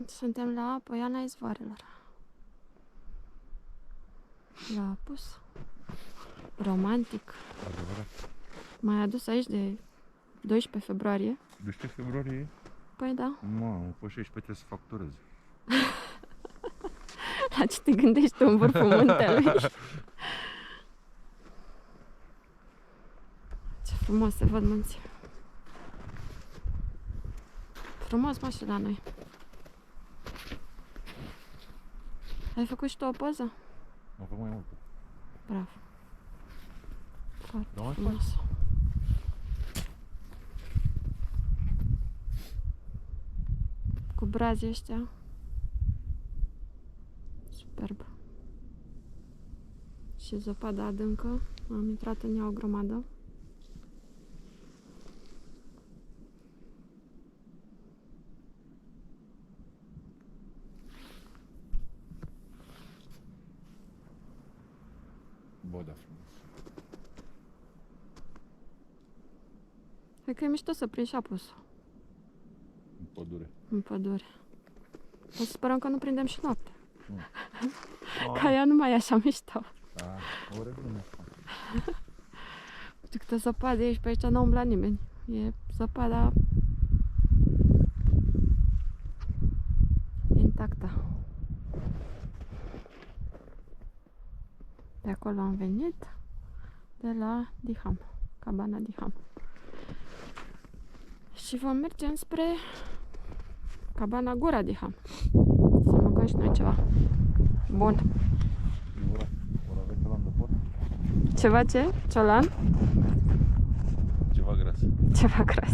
Suntem la Poiana Izvoarelor. La apus. Romantic. Adevărat. M-ai adus aici de 12 februarie. 12 februarie? Păi da. Mamă, pe 16 trebuie să facturez. La ce te gândești tu în vârful muntelui? Ce frumos se văd munții. Frumos, mă, și la noi. Ai făcut și tu o poză? Am făcut mai multe. Bravo. Foarte Da, mai frumos. Cu brazii ăștia. Superb. Și zăpada adâncă. Am intrat în ea o grămadă. Bă, da, frumos. Cred că e mișto să prinzi și apusul În pădure. în pădure. O să sperăm că nu prindem și noapte. Ah, Ca ea nu mai e așa mișto. da, ore bune. Uite câtă zăpadă e și pe aici n-a umblat nimeni. E zăpada intactă. De acolo am venit, de la Diham, cabana Diham. Și vom merge spre cabana Gura Diham. Să mâncăm și noi ceva bun. Ora veche l-am de pot. Ceva ce? Ciolan? Ceva gras. Ceva gras.